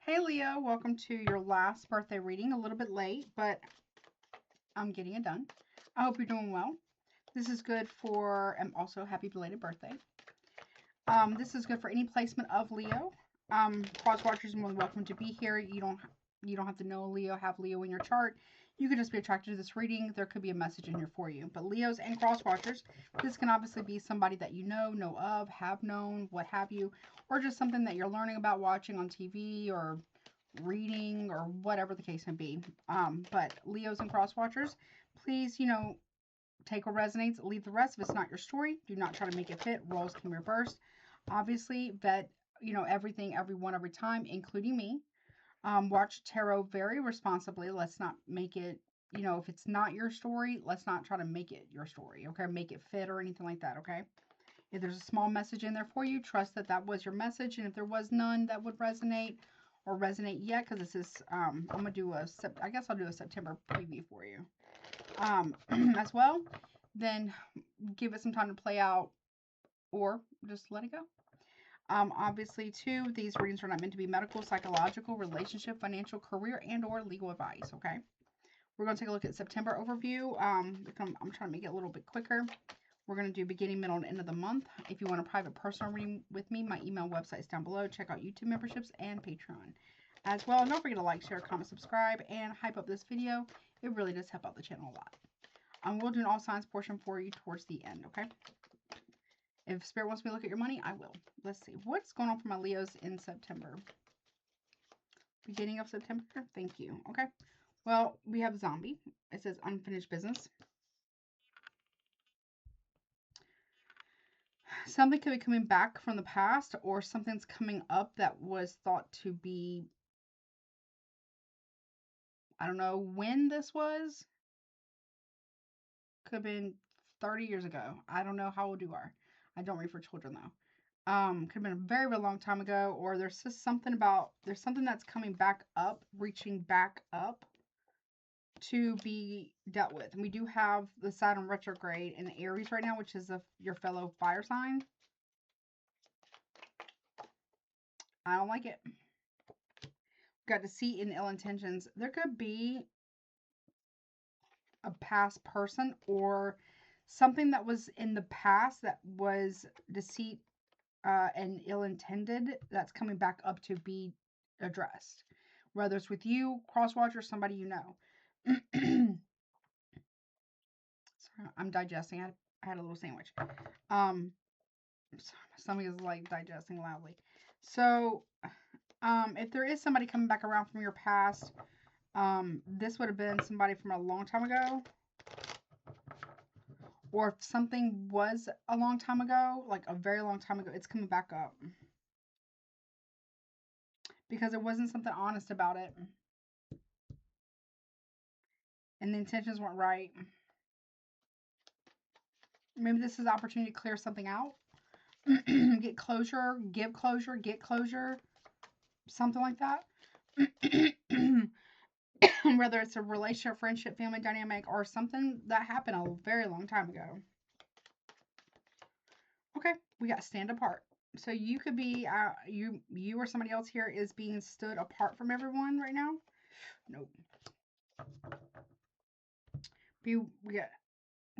Hey Leo, welcome to your last birthday reading. A little bit late, but I'm getting it done. I hope you're doing well. This is good for, and also happy belated birthday. This is good for any placement of Leo. Cross watchers are more than welcome to be here. You don't have to know Leo, have Leo in your chart. You could just be attracted to this reading. There could be a message in here for you. But Leos and cross watchers, this can obviously be somebody that you know of, have known, what have you, or just something that you're learning about watching on TV or reading or whatever the case may be. But Leos and cross watchers, please, take what resonates, leave the rest. If it's not your story, do not try to make it fit. Roles can be reversed. Obviously, vet, everything, everyone, every time, including me. Watch tarot very responsibly. Let's not make it, if it's not your story, let's not try to make it your story, okay? Make it fit or anything like that, okay? If there's a small message in there for you, trust that that was your message. And if there was none that would resonate or resonate yet, because this is, I'm going to do I guess I'll do a September preview for you as well, then give it some time to play out or just let it go. Obviously, too, these readings are not meant to be medical, psychological, relationship, financial, career, and or legal advice, okay? We're going to take a look at September overview. I'm trying to make it a little bit quicker. We're going to do beginning, middle, and end of the month. If you want a private personal reading with me, my email website is down below. Check out YouTube memberships and Patreon as well. And don't forget to like, share, comment, subscribe, and hype up this video. It really does help out the channel a lot. We'll do an all signs portion for you towards the end, okay? If Spirit wants me to look at your money, I will. Let's see. What's going on for my Leos in September? Beginning of September? Thank you. Okay. Well, we have zombie. It says unfinished business. Something could be coming back from the past, or something's coming up that was thought to be, I don't know when this was. Could have been 30 years ago. I don't know how old you are. I don't read for children though. Could have been a very, very long time ago, or there's just something about, there's something that's coming back up, reaching back up to be dealt with. And we do have the Saturn retrograde in Aries right now, which is your fellow fire sign. I don't like it. Got deceit and ill intentions. There could be a past person or something that was in the past that was deceit and ill-intended that's coming back up to be addressed, whether it's with you, crosswatch, or somebody you know. Sorry, I'm digesting. I had a little sandwich. My stomach is like digesting loudly. So if there is somebody coming back around from your past, this would have been somebody from a long time ago. Or if something was a long time ago, like a very long time ago, it's coming back up. Because there wasn't something honest about it. And the intentions weren't right. Maybe this is an opportunity to clear something out. Get closure, give closure, get closure. Something like that. Whether it's a relationship, friendship, family dynamic, or something that happened a very long time ago. Okay, we got stand apart. So you could be, you or somebody else here is being stood apart from everyone right now. Nope. We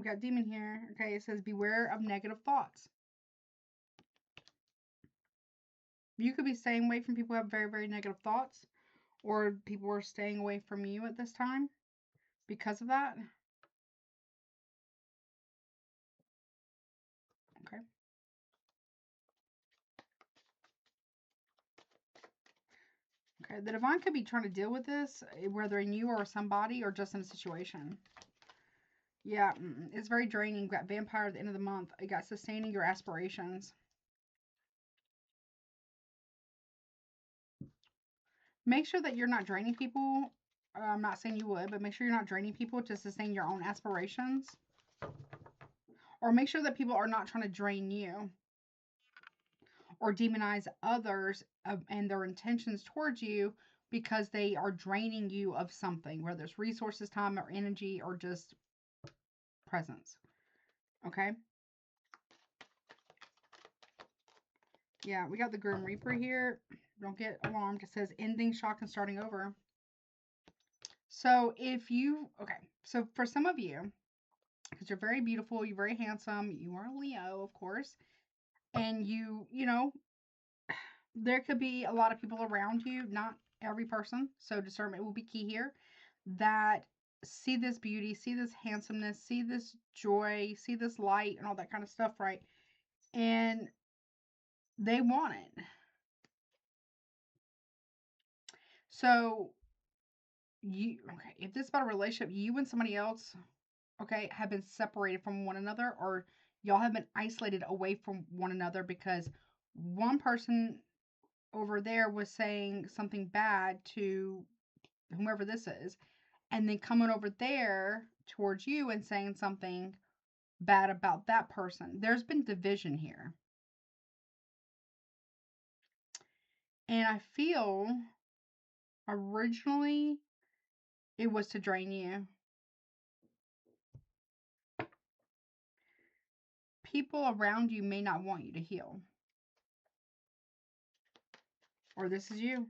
got demon here. Okay, it says beware of negative thoughts. You could be staying away from people who have very, very negative thoughts, or people are staying away from you at this time because of that. Okay. Okay, the divine could be trying to deal with this, whether in you or somebody or just in a situation. Yeah, it's very draining. You've got vampire at the end of the month. You got sustaining your aspirations. Make sure that you're not draining people. I'm not saying you would, but make sure you're not draining people to sustain your own aspirations. Or make sure that people are not trying to drain you or demonize others and their intentions towards you because they are draining you of something, whether it's resources, time, or energy, or just presence. Okay? Yeah, we got the Grim Reaper here. Don't get alarmed. It says ending, shock, and starting over. So if you, okay, so for some of you, because you're very beautiful, you're very handsome, you are a Leo, of course, and you know, there could be a lot of people around you, not every person, so discernment will be key here, that see this beauty, see this handsomeness, see this joy, see this light, and all that kind of stuff, right? And they want it. So, okay, if this is about a relationship, you and somebody else, okay, have been separated from one another, or y'all have been isolated away from one another because one person over there was saying something bad to whomever this is, and then coming over there towards you and saying something bad about that person. There's been division here. And I feel originally it was to drain you. People around you may not want you to heal. Or this is you.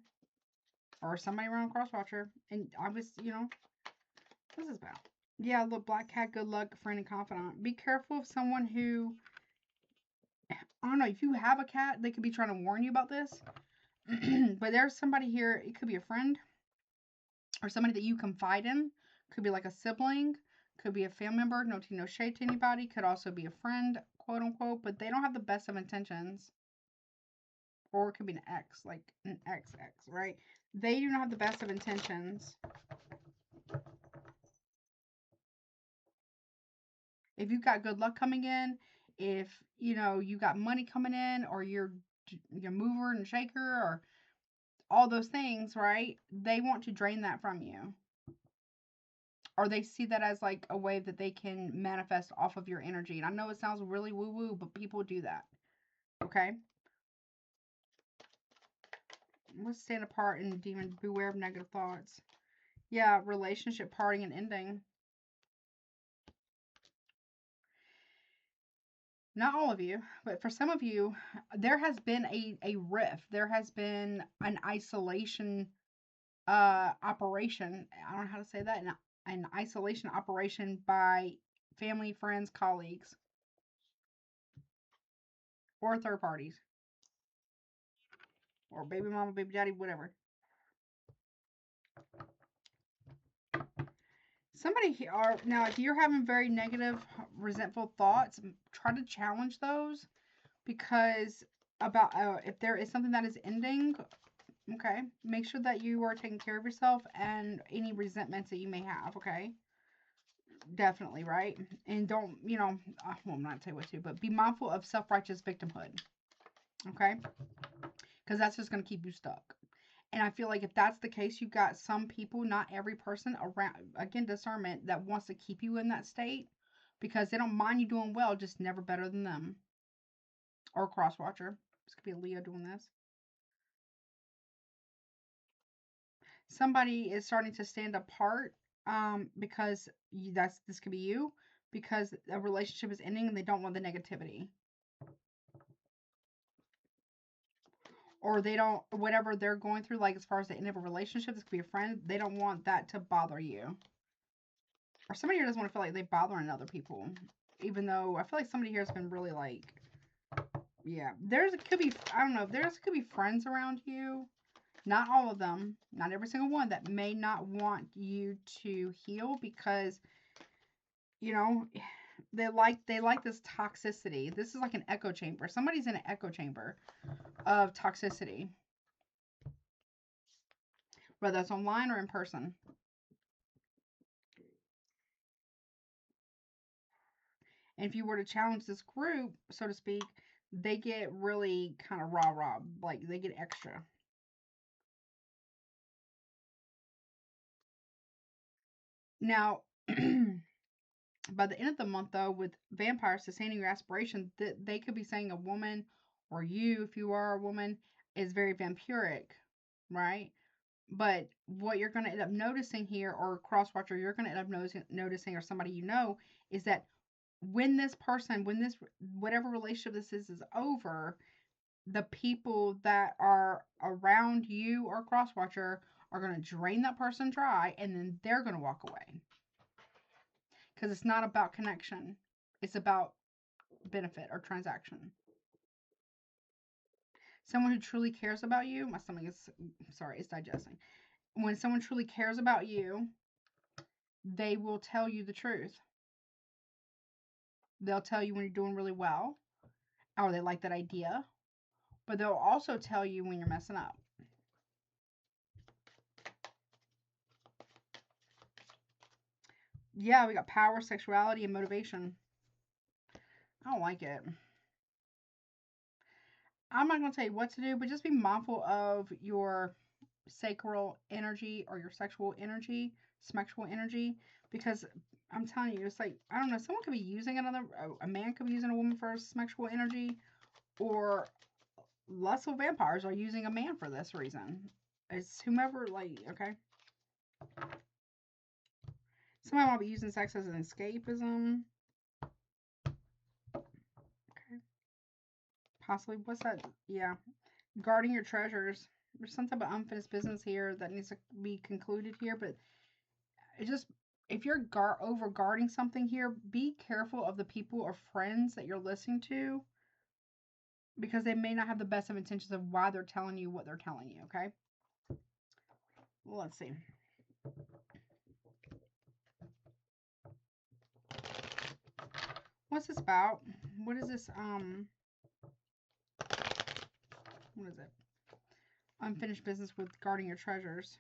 Or somebody around Crosswatcher. And I was, this is bad. Yeah, look, Black Cat, good luck, friend and confidant. Be careful of someone who, I don't know, if you have a cat, they could be trying to warn you about this. But there's somebody here, it could be a friend or somebody that you confide in. Could be like a sibling, could be a family member, no tea, no shade to anybody, could also be a friend, quote unquote, but they don't have the best of intentions. Or it could be an ex, like an ex, right? They do not have the best of intentions. If you've got good luck coming in, if you got money coming in, or you're mover and shaker, or all those things, right? They want to drain that from you. Or they see that as like a way that they can manifest off of your energy. And I know it sounds really woo woo, but people do that. Okay? Let's stand apart and demon beware of negative thoughts. Yeah, relationship parting and ending. Not all of you, but for some of you, there has been a rift. There has been an isolation operation. I don't know how to say that. An isolation operation by family, friends, colleagues, or third parties, or baby mama, baby daddy, whatever. Somebody here, now, if you're having very negative, resentful thoughts, try to challenge those, because about if there is something that is ending, okay, make sure that you are taking care of yourself and any resentments that you may have, okay? Definitely, right? And don't, well, I'm not saying what to, but be mindful of self-righteous victimhood, okay? Because that's just going to keep you stuck. And I feel like if that's the case, you've got some people, not every person around, again, discernment, that wants to keep you in that state because they don't mind you doing well, just never better than them. Or a crosswatcher. This could be a Leo doing this. Somebody is starting to stand apart because this could be you, because a relationship is ending and they don't want the negativity. Or they don't, whatever they're going through, like as far as the end of a relationship, this could be a friend, they don't want that to bother you. Or somebody here doesn't want to feel like they're bothering other people. Even though I feel like somebody here has been really like, yeah, could be, I don't know, could be friends around you. Not all of them, not every single one, that may not want you to heal because, they like this toxicity. This is like an echo chamber. Somebody's in an echo chamber of toxicity, whether it's online or in person. And if you were to challenge this group, so to speak, they get really kind of rah-rah, like they get extra. Now, by the end of the month, though, with vampires sustaining your aspiration, they could be saying a woman, or you, if you are a woman, is very vampiric, right? But what you're going to end up noticing here, or crosswatcher, you're going to end up noticing, or somebody is that when this person, whatever relationship this is over, the people that are around you or crosswatcher are going to drain that person dry, and then they're going to walk away. Because it's not about connection. It's about benefit or transaction. Someone who truly cares about you, my stomach is, sorry, it's digesting. When someone truly cares about you, they will tell you the truth. They'll tell you when you're doing really well, or they like that idea, but they'll also tell you when you're messing up. Yeah, we got power, sexuality, and motivation. I don't like it. I'm not going to tell you what to do, but just be mindful of your sacral energy or your sexual energy, because I'm telling you, it's like, I don't know, someone could be using a man could be using a woman for sexual energy, or lustful vampires are using a man for this reason. It's whomever, like, okay. Somebody might be using sex as an escapism. Okay. Possibly. What's that? Yeah. Guarding your treasures. There's some type of unfinished business here that needs to be concluded here, but it just, if you're over guarding something here, be careful of the people or friends that you're listening to, because they may not have the best of intentions of why they're telling you what they're telling you, okay? Well, let's see. What's this about? What is this? What is it? Unfinished business with guarding your treasures.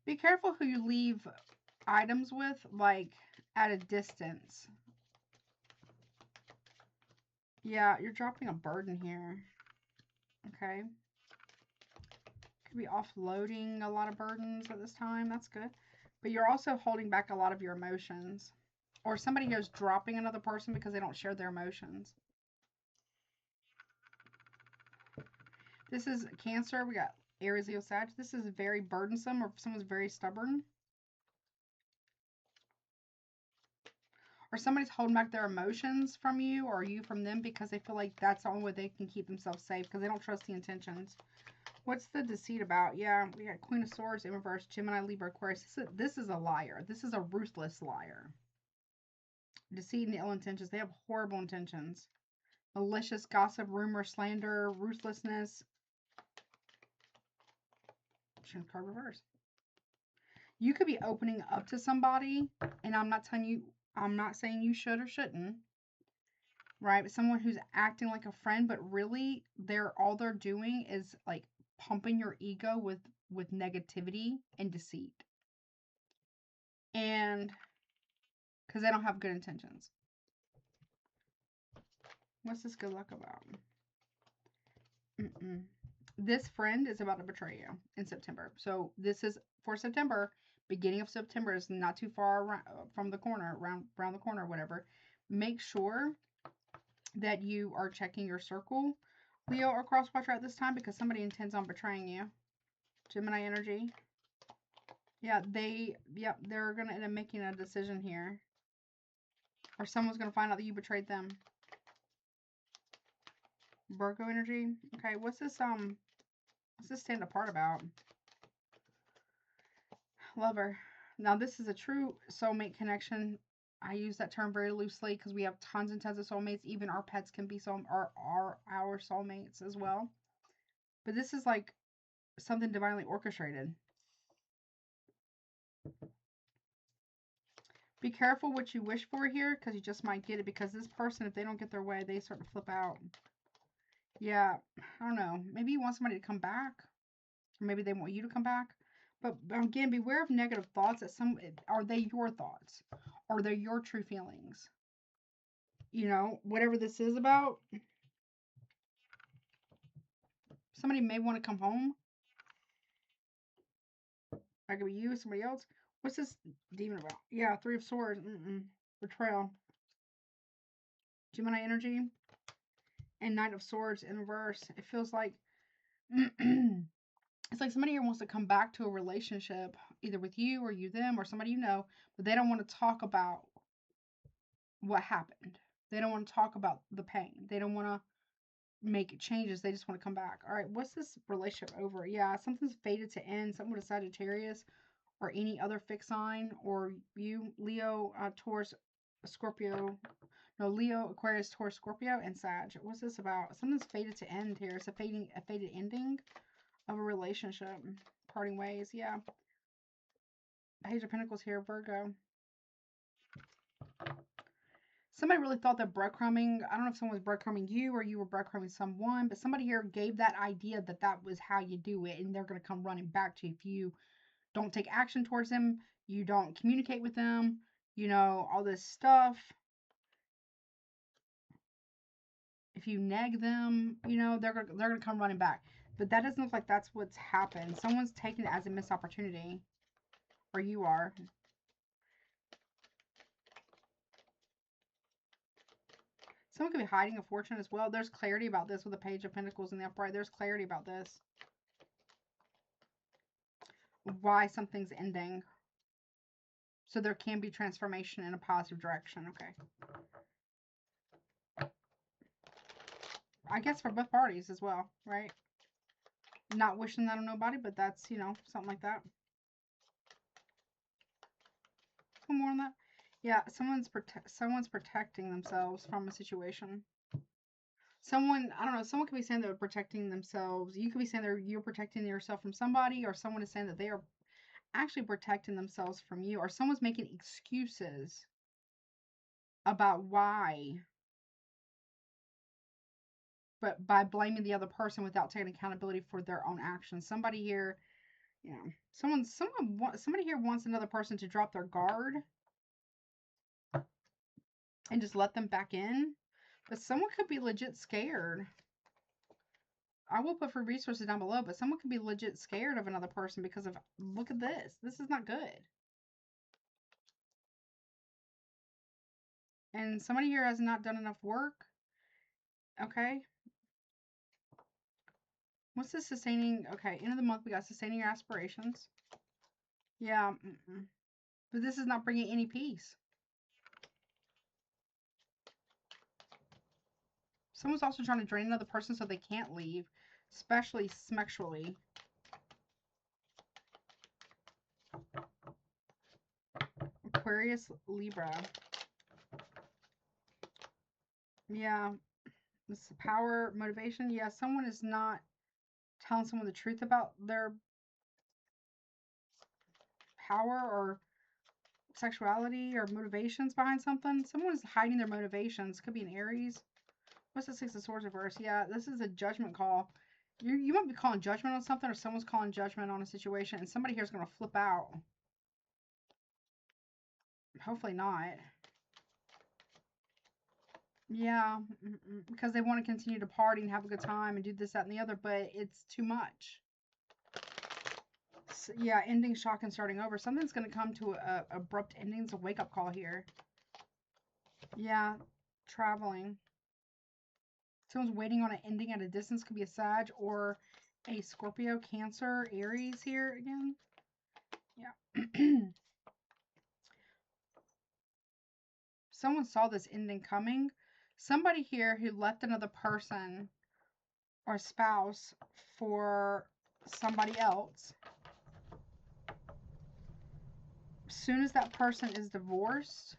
Be careful who you leave items with, like, at a distance. Yeah, you're dropping a burden here. Okay. Could be offloading a lot of burdens at this time. That's good. But you're also holding back a lot of your emotions. Or somebody here's dropping another person because they don't share their emotions. This is Cancer. We got Aries, Leo, Sag. This is very burdensome, or if someone's very stubborn. Or somebody's holding back their emotions from you, or you from them, because they feel like that's the only way they can keep themselves safe, because they don't trust the intentions. What's the deceit about? Yeah, we got Queen of Swords in reverse, Gemini, Libra, Aquarius. This is a liar. This is a ruthless liar. Deceit and ill intentions. They have horrible intentions. Malicious gossip, rumor, slander, ruthlessness. Card reverse. You could be opening up to somebody, and I'm not saying you should or shouldn't, right? But someone who's acting like a friend, but really all they're doing is like pumping your ego with negativity and deceit. And because they don't have good intentions. What's this good luck about? This friend is about to betray you in September. So this is for September. Beginning of September is not too far from the corner, around the corner, whatever. Make sure that you are checking your circle, Leo or Crosswatcher, at this time, because somebody intends on betraying you. Gemini energy. Yeah, they're going to end up making a decision here. Or someone's going to find out that you betrayed them. Virgo energy. Okay, what's this stand apart about? Lover. Now, this is a true soulmate connection. I use that term very loosely because we have tons and tons of soulmates. Even our pets can be our soulmates as well. But this is like something divinely orchestrated. Be careful what you wish for here, because you just might get it, because this person, if they don't get their way, they start to flip out. Yeah, I don't know. Maybe you want somebody to come back, or maybe they want you to come back. But again, beware of negative thoughts. Are they your thoughts? Are they your true feelings? You know, whatever this is about, somebody may want to come home. That could be you, somebody else. What's this demon about? Yeah, Three of Swords. Betrayal. Gemini energy. And Knight of Swords in reverse. It feels like it's like somebody here wants to come back to a relationship, either with you or you them or somebody you know, but they don't want to talk about what happened. They don't want to talk about the pain. They don't want to make changes. They just want to come back. All right, what's this relationship over? Yeah, something's fated to end. Something with a Sagittarius or any other fixed sign, or you, Leo, Taurus, Scorpio. No, Leo, Aquarius, Taurus, Scorpio, and Sag. What's this about? Something's fated to end here. It's a fated ending of a relationship. Parting ways. Yeah. Page of Pentacles here, Virgo. Somebody really thought that breadcrumbing, I don't know if someone was breadcrumbing you or you were breadcrumbing someone, but somebody here gave that idea that that was how you do it, and they're going to come running back to you if you don't take action towards them, you don't communicate with them, you know, all this stuff. If you nag them, you know, they're gonna come running back. But that doesn't look like that's what's happened. Someone's taking it as a missed opportunity, or you are. Someone could be hiding a fortune as well. There's clarity about this with the Page of Pentacles in the upright. There's clarity about this. Why something's ending. So there can be transformation in a positive direction. Okay. I guess for both parties as well, right? Not wishing that on nobody, but that's, you know, something like that. Some more on that. Yeah, someone's protecting themselves from a situation. Someone, I don't know, someone could be saying they're protecting themselves. You could be saying you're protecting yourself from somebody, or someone is saying that they are actually protecting themselves from you, or someone's making excuses about why, but by blaming the other person without taking accountability for their own actions. Somebody here, you know, somebody here wants another person to drop their guard and just let them back in, but someone could be legit scared. I will put for resources down below, but someone could be legit scared of another person because of, look at this. This is not good. And somebody here has not done enough work. Okay. What's this sustaining? Okay, end of the month, we got sustaining your aspirations. Yeah. But this is not bringing any peace. Someone's also trying to drain another person so they can't leave, especially sexually. Aquarius, Libra. Yeah. This power, motivation. Yeah, someone is not telling someone the truth about their power or sexuality or motivations behind something. Someone's hiding their motivations. Could be an Aries. What's the Six of Swords reverse? Yeah, this is a judgment call. You might be calling judgment on something, or someone's calling judgment on a situation, and somebody here is going to flip out. Hopefully not. Yeah, because they want to continue to party and have a good time and do this, that, and the other, but it's too much. So, yeah, ending, shock, and starting over. Something's going to come to a abrupt ending. It's a wake-up call here. Yeah, traveling. Someone's waiting on an ending at a distance. Could be a Sag or a Scorpio, Cancer, Aries here again. Yeah. Someone saw this ending coming. Somebody here who left another person or spouse for somebody else. As soon as that person is divorced,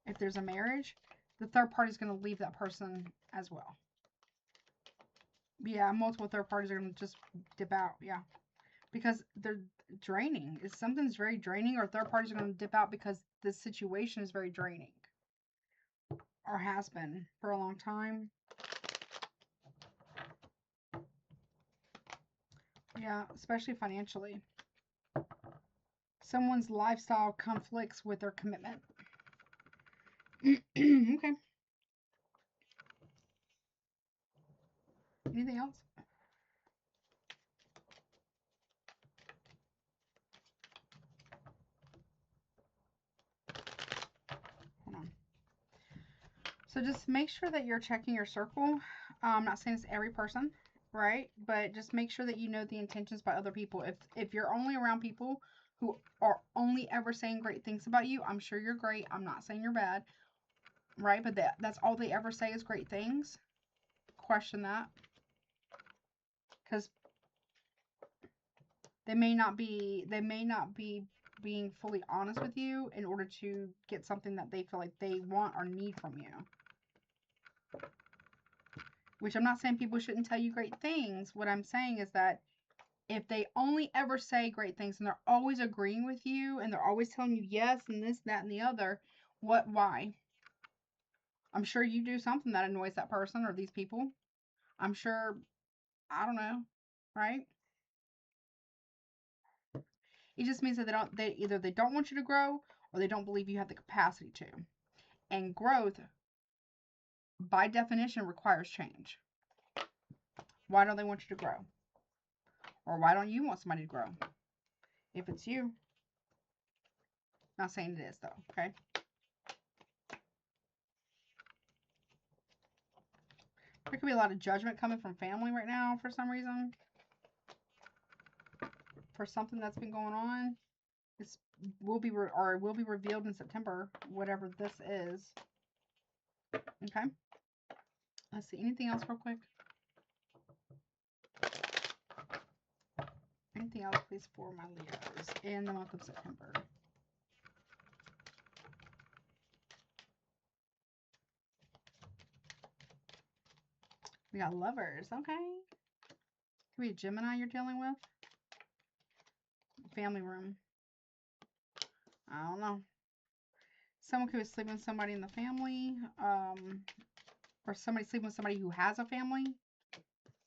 if there's a marriage, the third party is going to leave that person as well. Yeah, multiple third parties are going to just dip out. Yeah, because they're draining. If something's very draining, or third parties are going to dip out because this situation is very draining, or has been for a long time. Yeah, especially financially. Someone's lifestyle conflicts with their commitment. Okay. Anything else? Hold on. So just make sure that you're checking your circle. I'm not saying it's every person, right? But just make sure that you know the intentions by other people. If you're only around people who are only ever saying great things about you. I'm sure you're great. I'm not saying you're bad, right? But that's all they ever say is great things. Question that. Because they may not be being fully honest with you in order to get something that they feel like they want or need from you. Which I'm not saying people shouldn't tell you great things. What I'm saying is that if they only ever say great things and they're always agreeing with you and they're always telling you yes and this, that, and the other, why? I'm sure you do something that annoys that person or these people. I'm sure, I don't know, right? It just means that they either they don't want you to grow or they don't believe you have the capacity to. And growth, by definition, requires change. Why don't they want you to grow? Or why don't you want somebody to grow? If it's you. Not saying it is, though, okay? There could be a lot of judgment coming from family right now for some reason. For something that's been going on. This will be revealed in September, whatever this is. Okay. Let's see. Anything else real quick? Anything else, please, for my Leos in the month of September? We got lovers. Okay. Could be a Gemini you're dealing with. Family room. I don't know. Someone could be sleeping with somebody in the family. Or somebody sleeping with somebody who has a family.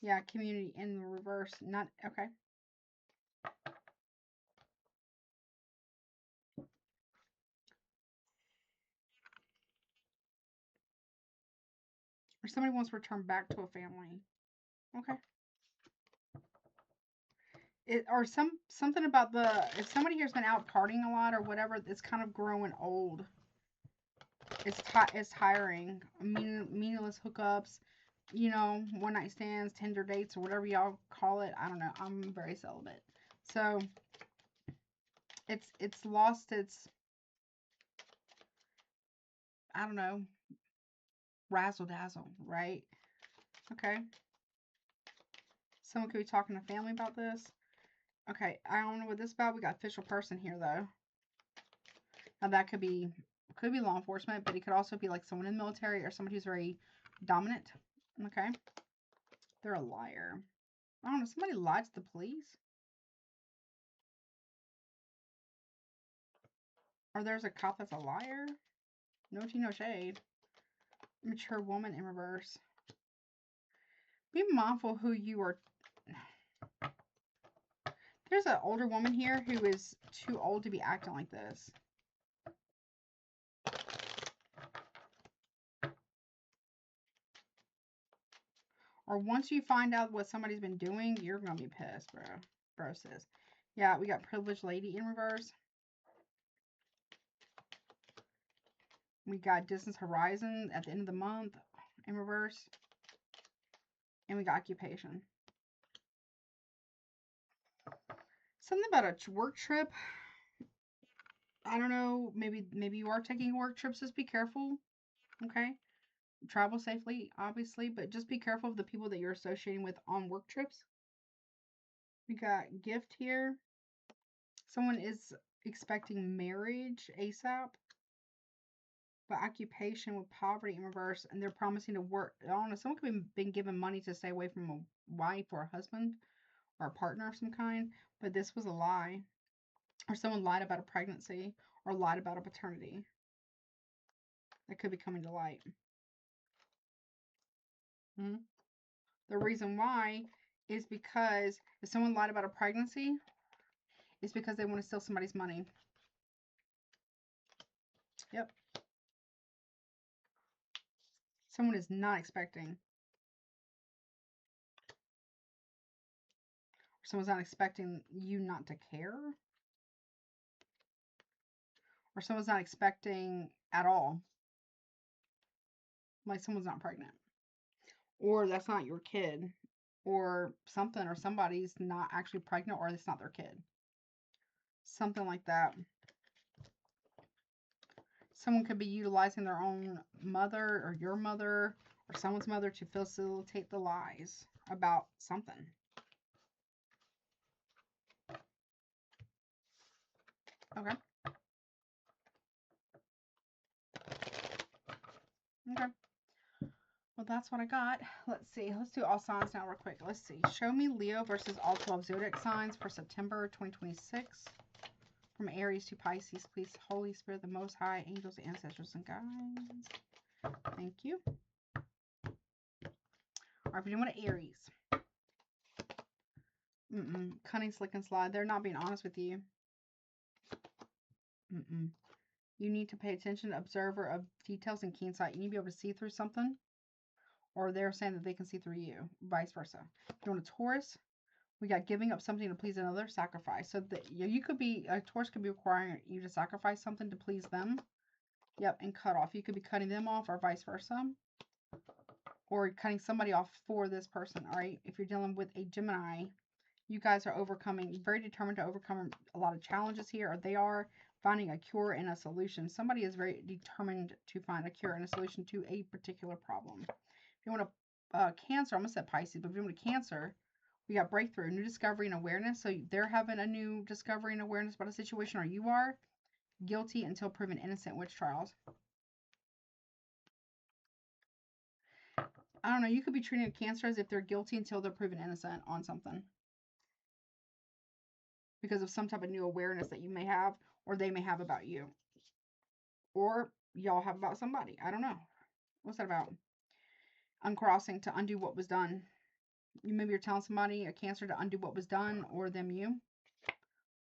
Yeah, community in the reverse. Not okay. Or somebody wants to return back to a family. Okay. Or something about if somebody here's been out partying a lot or whatever, it's kind of growing old. It's tiring. Meaningless hookups, one night stands, Tinder dates, or whatever y'all call it. I don't know. I'm very celibate, so it's lost its, I don't know, razzle dazzle, right? Okay. Someone could be talking to family about this. Okay, I don't know what this is about. We got official person here though. Now that could be law enforcement, but it could also be like someone in the military or somebody who's very dominant. Okay. They're a liar. I don't know. Somebody lied to the police. Or there's a cop that's a liar. No tea, no shade. Mature woman in reverse. Be mindful who you are. There's an older woman here who is too old to be acting like this. Or once you find out what somebody's been doing, you're going to be pissed, bro. Bro says. Yeah, we got privileged lady in reverse. We got distance horizon at the end of the month in reverse. And we got occupation. Something about a work trip. I don't know. Maybe you are taking work trips. Just be careful. Okay. Travel safely, obviously, but just be careful of the people that you're associating with on work trips. We got gift here. Someone is expecting marriage ASAP. But occupation with poverty in reverse, and they're promising to work. I don't know. Someone could have been given money to stay away from a wife or a husband or a partner of some kind, but this was a lie. Or someone lied about a pregnancy or lied about a paternity. That could be coming to light. The reason why is because if someone lied about a pregnancy, it's because they want to steal somebody's money. Yep. Someone is not expecting. Someone's not expecting you not to care. Or someone's not expecting at all. Like someone's not pregnant. Or that's not your kid. Or something, or somebody's not actually pregnant, or it's not their kid. Something like that. Someone could be utilizing their own mother or your mother or someone's mother to facilitate the lies about something. Okay. Okay. Well, that's what I got. Let's see. Let's do all signs now real quick. Let's see. Show me Leo versus all 12 zodiac signs for September 2026. From Aries to Pisces, please, Holy Spirit, the Most High, angels, ancestors, and guides. Thank you. All right, we're doing Aries. Cunning, slick, and sly. They're not being honest with you. You need to pay attention, observer of details and keen sight. You need to be able to see through something, or they're saying that they can see through you, vice versa. If you're on a Taurus, we got giving up something to please another, sacrifice. So that you could be, a Taurus could be requiring you to sacrifice something to please them. Yep, and cut off. You could be cutting them off or vice versa. Or cutting somebody off for this person, all right? If you're dealing with a Gemini, you guys are overcoming, very determined to overcome a lot of challenges here, or they are finding a cure and a solution. Somebody is very determined to find a cure and a solution to a particular problem. If you want a Cancer, I'm going to say Pisces, but if you want a Cancer, we got breakthrough, new discovery and awareness. So they're having a new discovery and awareness about a situation, or you are guilty until proven innocent, witch trials. I don't know. You could be treating a Cancer as if they're guilty until they're proven innocent on something, because of some type of new awareness that you may have, or they may have about you, or y'all have about somebody. I don't know. What's that about? Uncrossing, to undo what was done. Maybe you're telling somebody, a Cancer, to undo what was done, or them you.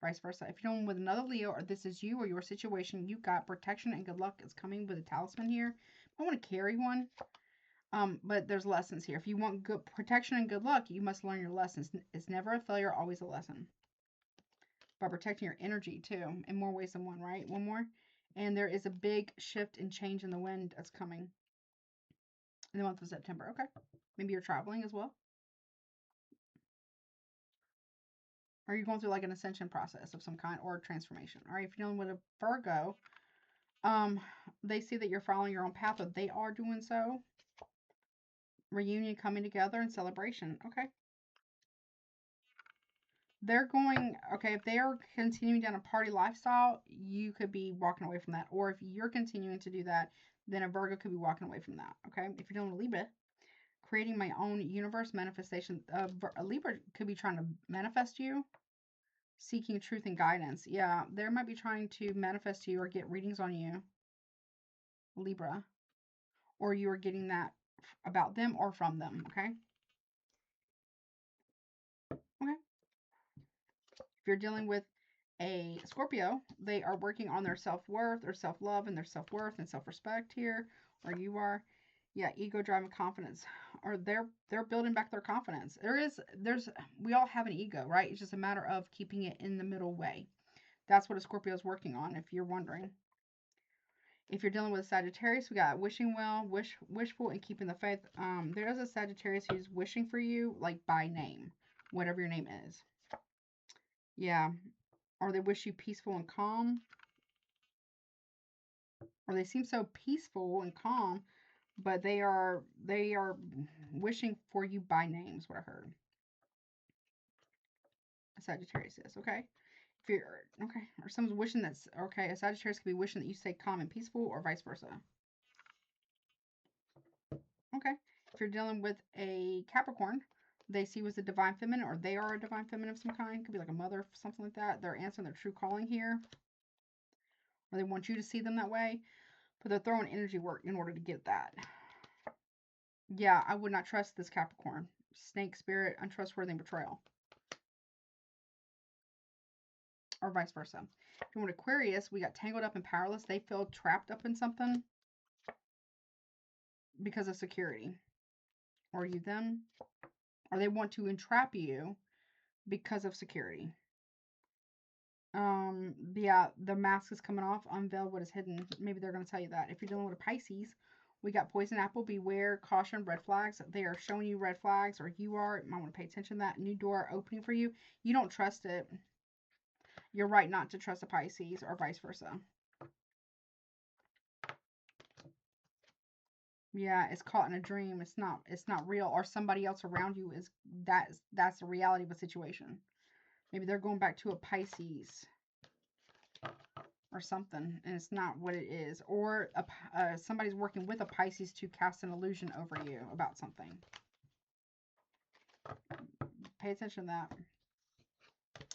Vice versa. If you're dealing with another Leo, or this is you or your situation, you got protection and good luck is coming with a talisman here. I want to carry one. But there's lessons here. If you want good protection and good luck, you must learn your lessons. It's never a failure, always a lesson. By protecting your energy too, in more ways than one, right? One more. And there is a big shift and change in the wind that's coming in the month of September. Okay. Maybe you're traveling as well. Or you're going through like an ascension process of some kind, or a transformation. All right. If you're dealing with a Virgo, they see that you're following your own path, or they are doing so. Reunion, coming together, and celebration. Okay. They're going, okay, if they are continuing down a party lifestyle, you could be walking away from that. Or if you're continuing to do that, then a Virgo could be walking away from that. Okay. If you're dealing with Libra, creating my own universe, manifestation. A Libra could be trying to manifest you, seeking truth and guidance. Yeah, they might be trying to manifest you or get readings on you, Libra. Or you are getting that about them or from them. Okay. Okay. If you're dealing with a Scorpio, they are working on their self-worth, their self-love, and their self-worth and self-respect here, or you are. Yeah, ego driving confidence, or they're building back their confidence. We all have an ego, right? It's just a matter of keeping it in the middle way. That's what a Scorpio is working on, if you're wondering. If you're dealing with a Sagittarius, we got wishing well, wishful, and keeping the faith. There is a Sagittarius who's wishing for you, like by name, whatever your name is. Yeah. Or they wish you peaceful and calm. Or they seem so peaceful and calm, but they are wishing for you by name, is what I heard. A Sagittarius is, okay? If you're, okay, or someone's wishing that's, okay, a Sagittarius could be wishing that you stay calm and peaceful, or vice versa. Okay. If you're dealing with a Capricorn, they see you as a divine feminine, or they are a divine feminine of some kind. Could be like a mother, something like that. They're answering their true calling here. Or they want you to see them that way. But they're throwing energy work in order to get that. Yeah, I would not trust this Capricorn. Snake spirit, untrustworthy, and betrayal. Or vice versa. If you want Aquarius, we got tangled up and powerless. They feel trapped up in something because of security. Or you them. Or they want to entrap you because of security. Yeah, the mask is coming off. Unveil what is hidden. Maybe they're going to tell you that. If you're dealing with a Pisces, we got poison apple, beware, caution, red flags. They are showing you red flags, or you are. You might want to pay attention to that. New door opening for you. You don't trust it. You're right not to trust a Pisces or vice versa. Yeah, it's caught in a dream. It's not real, or somebody else around you is that's the reality of a situation. Maybe they're going back to a Pisces or something, and it's not what it is. Or somebody's working with a Pisces to cast an illusion over you about something. Pay attention to that.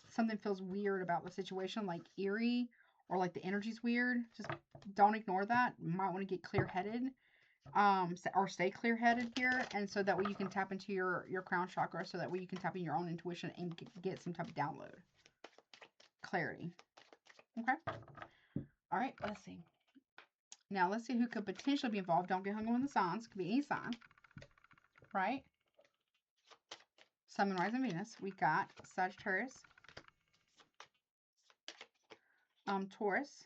Something feels weird about the situation, like eerie, or like the energy's weird. Just don't ignore that. You might want to get clear-headed, or stay clear-headed here, and so that way you can tap into your crown chakra, so that way you can tap in your own intuition and get some type of download, clarity. Okay. All right. Let's see. Now let's see who could potentially be involved. Don't get hung up on the signs. Could be any sign, right? Sun, Moon, Rising, Venus. We got Sagittarius, Taurus,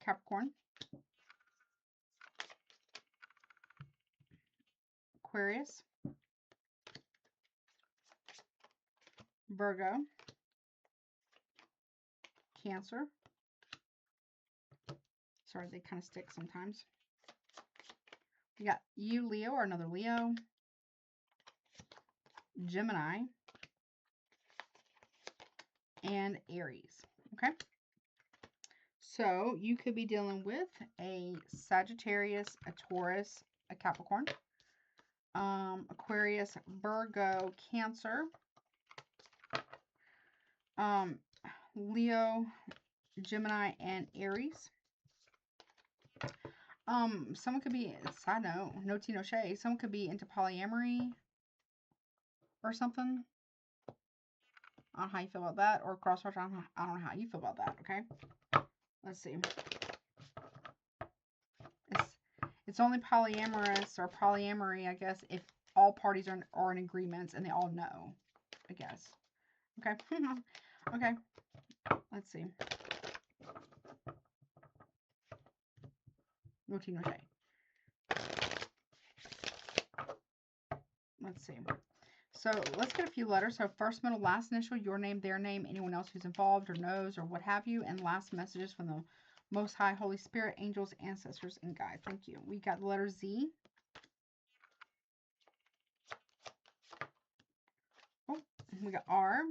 Capricorn, Aquarius, Virgo, Cancer. Sorry, they kind of stick sometimes. We got you, Leo, or another Leo, Gemini, and Aries. Okay. So you could be dealing with a Sagittarius, a Taurus, a Capricorn, Aquarius, Virgo, Cancer, Leo, Gemini, and Aries. Someone could be, side note, no tea, no shade. Someone could be into polyamory or something. I don't know how you feel about that, or crosswatch. I don't know how you feel about that. Okay. Let's see. It's only polyamorous or polyamory, I guess, if all parties are in agreements and they all know, I guess. Okay. Okay. Let's see. No tea, no shade. Let's see. So let's get a few letters. So first, middle, last initial, your name, their name, anyone else who's involved or knows or what have you, and last messages from the Most High, Holy Spirit, angels, ancestors, and guides. Thank you. We got the letter Z. Oh, we got R.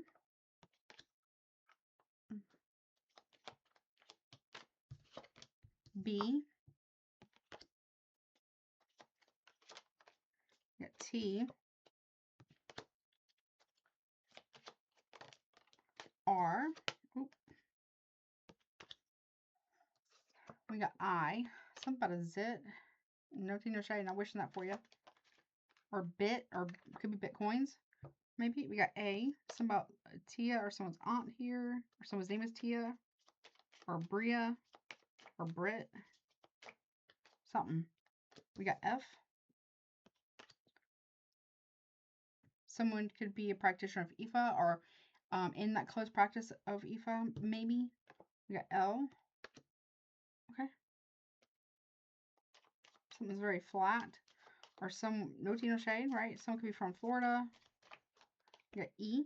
B. We got T. R. Oop. We got I. Something about a zit. No tea, no shade. Not wishing that for you. Or bit, or could be bitcoins. Maybe. We got A. Something about Tia or someone's aunt here. Or someone's name is Tia. Or Bria. Or Brit. Something. We got F. Someone could be a practitioner of Ifa, or in that close practice of Ifa, maybe. We got L. Okay. Something's very flat. Or some, no tea, no shade, right? Someone could be from Florida. We got E.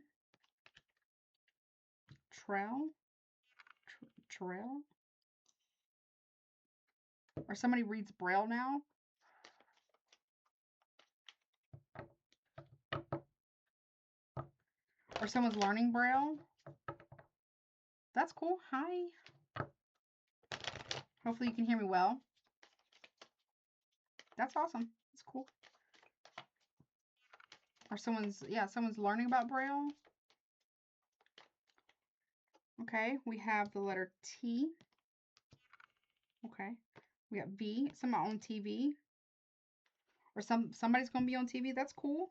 Trail. Trail. Or somebody reads Braille now. Or someone's learning Braille. That's cool. Hi. Hopefully you can hear me well. That's awesome. That's cool. Or someone's learning about Braille. Okay, we have the letter T. Okay. We got V. Somebody on TV. Or somebody's going to be on TV. That's cool.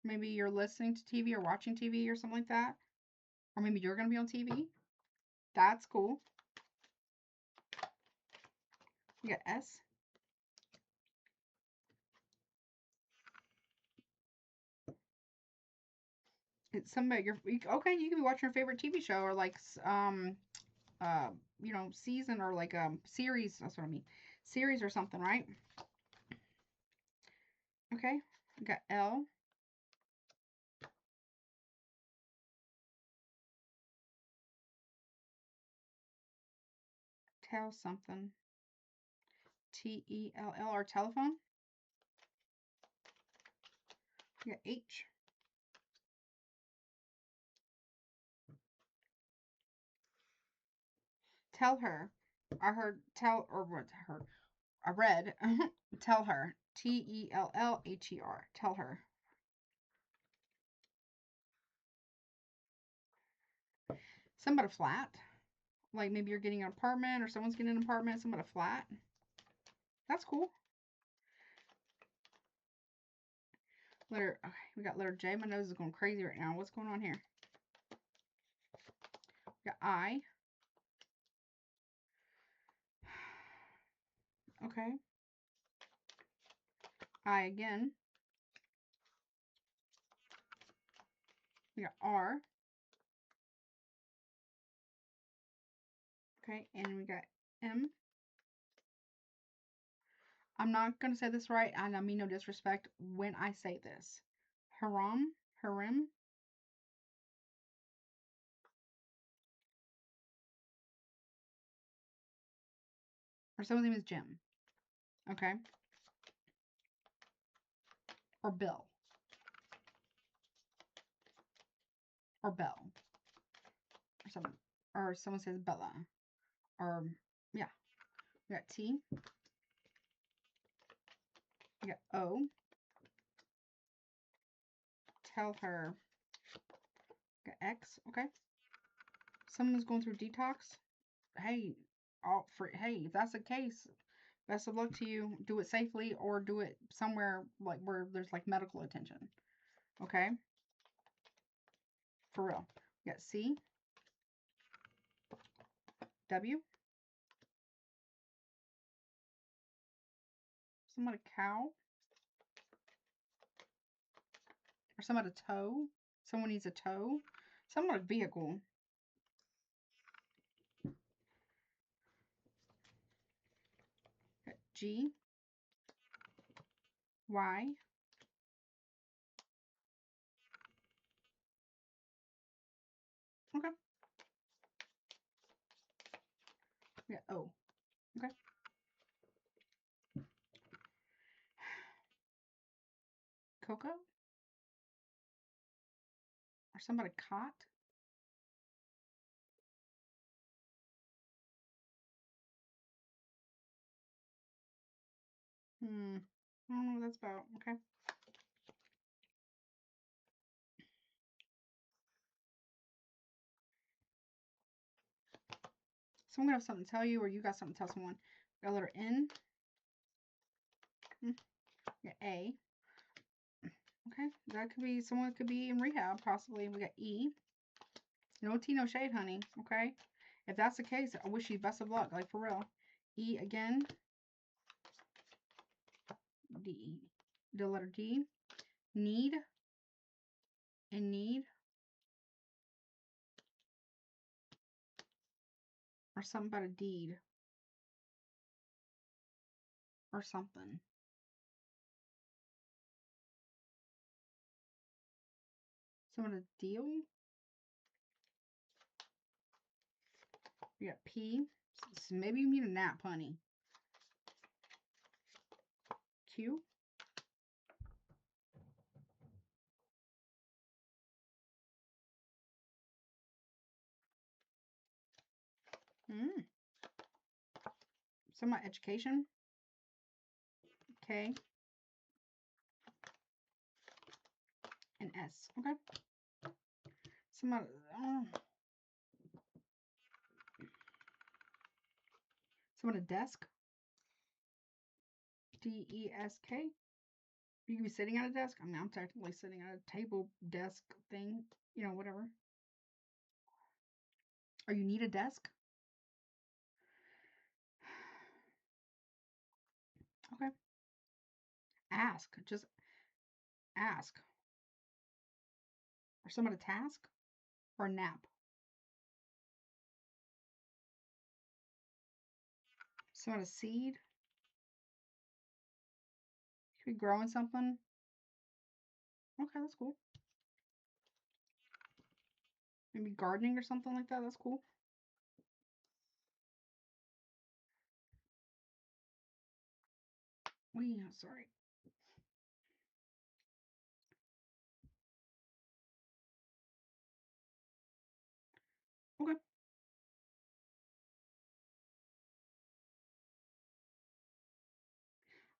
Maybe you're listening to TV or watching TV or something like that. Or maybe you're going to be on TV. That's cool. We got S. It's somebody okay, you can be watching your favorite TV show, or like you know, season, or like series, that's what I mean. Series or something, right? Okay. We got L. Tell something. T-E-L-L, or telephone. We got H. Tell her. I heard tell, or what her. I read. Tell her. T-E-L-L-H-E-R. Tell her. Somebody flat. Like maybe you're getting an apartment or someone's getting an apartment. Somebody flat. That's cool. Letter. Okay, we got letter J. My nose is going crazy right now. What's going on here? We got I. Okay. I again. We got R. Okay, and we got M. I'm not going to say this right, and I mean no disrespect when I say this. Haram? Harem? Or someone's name is Jim. Okay. Or Bill. Or Bell. Or something. Or someone says Bella. Or, yeah. We got T. We got O. Tell her. We got X. Okay. Someone's going through detox. Hey, hey, if that's the case, best of luck to you. Do it safely or do it somewhere like where there's like medical attention. Okay? For real. We got C. W. Somebody cow. Or somebody tow. Someone needs a tow. Somebody vehicle. Got G. Y. Okay. We got O. Okay. Coco. Or somebody caught. I don't know what that's about. Okay. Someone got something to tell you, or you got something to tell someone. We got letter N. We got A. Okay. That could be, someone could be in rehab, possibly. We got E. No tea, no shade, honey. Okay. If that's the case, I wish you best of luck. Like, for real. E again. D. The letter D. Need. And need. Or something about a deed. Or something. Someone a deal. We got P. So maybe you need a nap, honey. Q. Somewhat education. K. And S. Okay. Somewhat. Somewhat a desk. D-E-S-K. You can be sitting at a desk. I mean, I'm technically sitting at a table desk thing. You know, whatever. Or you need a desk. Okay. Ask. Just ask. Or somewhat a task. Or a nap. Somewhat a seed. You could be growing something. Okay, that's cool. Maybe gardening or something like that. That's cool. Sorry. Okay.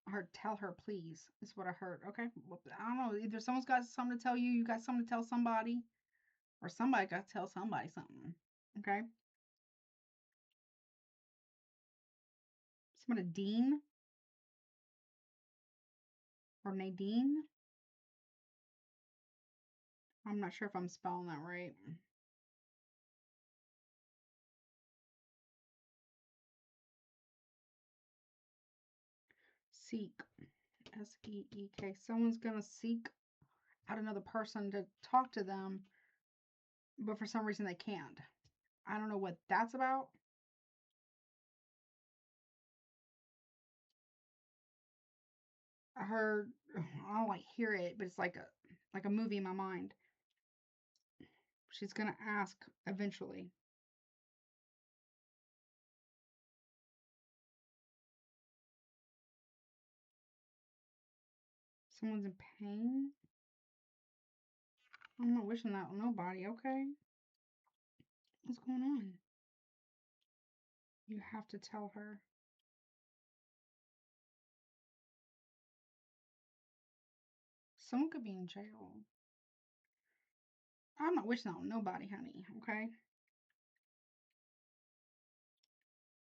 I heard tell her please is what I heard. Okay. Well, I don't know. Either someone's got something to tell you, you got something to tell somebody, or somebody got to tell somebody something. Okay. Somebody Dean or Nadine. I'm not sure if I'm spelling that right. Seek. Seek. Someone's gonna seek out another person to talk to them, but for some reason they can't. I don't know what that's about. I heard, I don't like hear it, but it's like a movie in my mind. She's gonna ask eventually. Someone's in pain. I'm not wishing that on nobody. Okay, what's going on? You have to tell her. Someone could be in jail. I'm not wishing that on nobody, honey. Okay,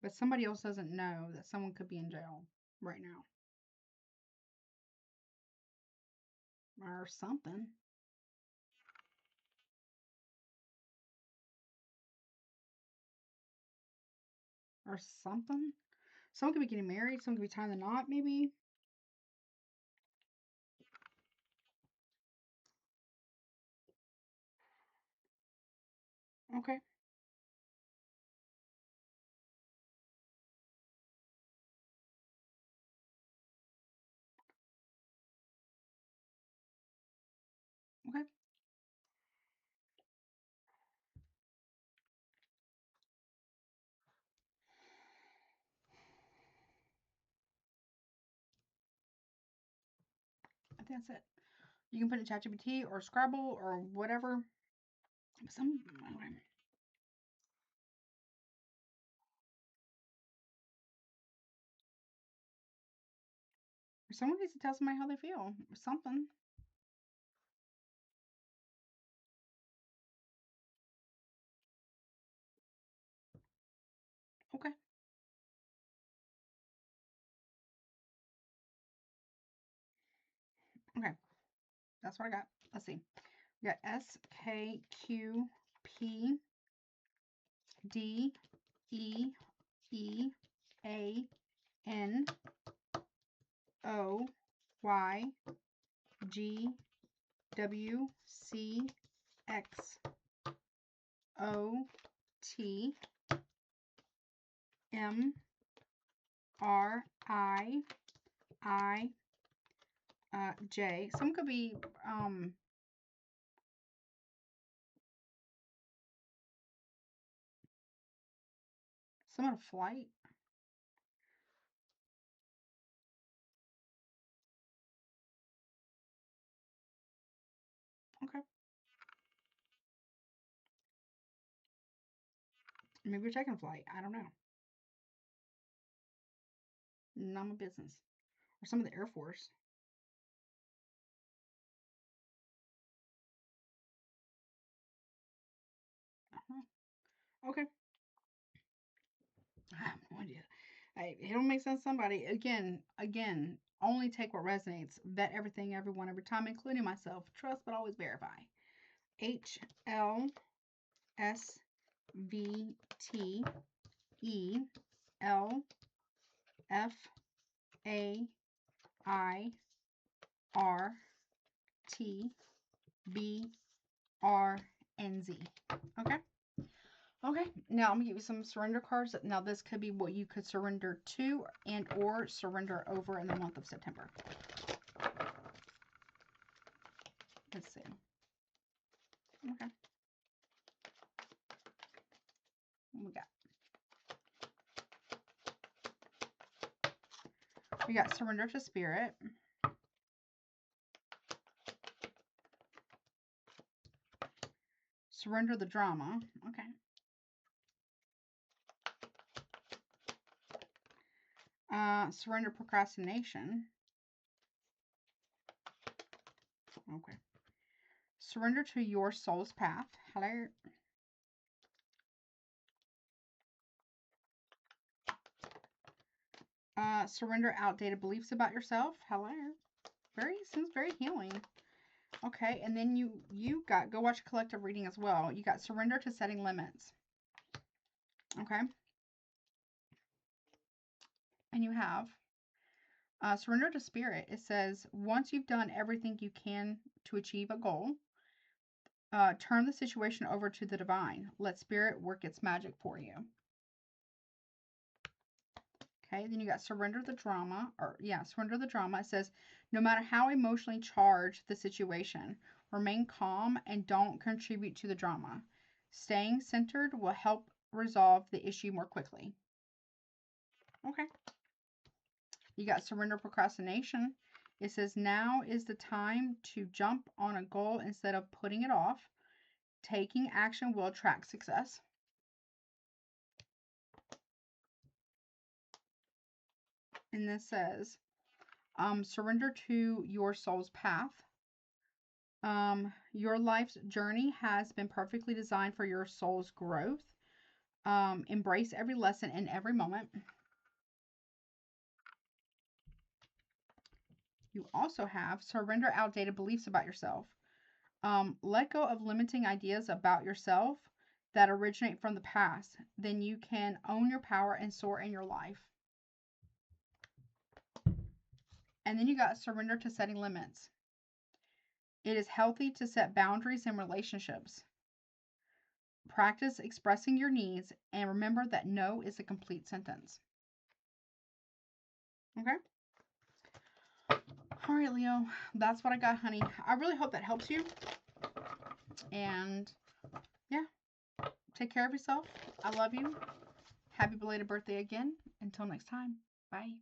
but somebody else doesn't know that someone could be in jail right now or something or something. Someone could be getting married. Someone could be tying the knot, maybe. Okay. Okay. I think that's it. You can put in ChatGPT or Scrabble or whatever. Some okay. Someone needs to tell somebody how they feel. Or something. Okay. Okay. That's what I got. Let's see. We got SKQPDEANOYJ. Some could be some on a flight. Okay. Maybe you're taking a flight. I don't know. None of my business. Or some of the Air Force. I don't know. Okay. I have no idea. It'll make sense to somebody. Again, only take what resonates. Vet everything, everyone, every time, including myself. Trust, but always verify. HLSVTELFAIRTBRNZ. Okay? Okay, now I'm gonna give you some surrender cards. Now this could be what you could surrender to and or surrender over in the month of September. Let's see. Okay. What we got surrender to spirit. Surrender the drama. Okay. Surrender procrastination. Okay. Surrender to your soul's path. Hello. Surrender outdated beliefs about yourself. Hello. Seems very healing. Okay, and then you got, go watch a collective reading as well. You got surrender to setting limits. Okay. And you have surrender to spirit. It says, once you've done everything you can to achieve a goal, turn the situation over to the divine. Let spirit work its magic for you. Okay, then you got surrender the drama, surrender the drama. It says, no matter how emotionally charged the situation, remain calm and don't contribute to the drama. Staying centered will help resolve the issue more quickly. Okay. You got surrender procrastination. It says, now is the time to jump on a goal instead of putting it off. Taking action will attract success. And this says, surrender to your soul's path. Your life's journey has been perfectly designed for your soul's growth. Embrace every lesson in every moment. You also have surrender outdated beliefs about yourself. Let go of limiting ideas about yourself that originate from the past. Then you can own your power and soar in your life. And then you got surrender to setting limits. It is healthy to set boundaries in relationships. Practice expressing your needs and remember that no is a complete sentence. Okay? All right, Leo, that's what I got, honey. I really hope that helps you. And yeah, take care of yourself. I love you. Happy belated birthday again. Until next time. Bye.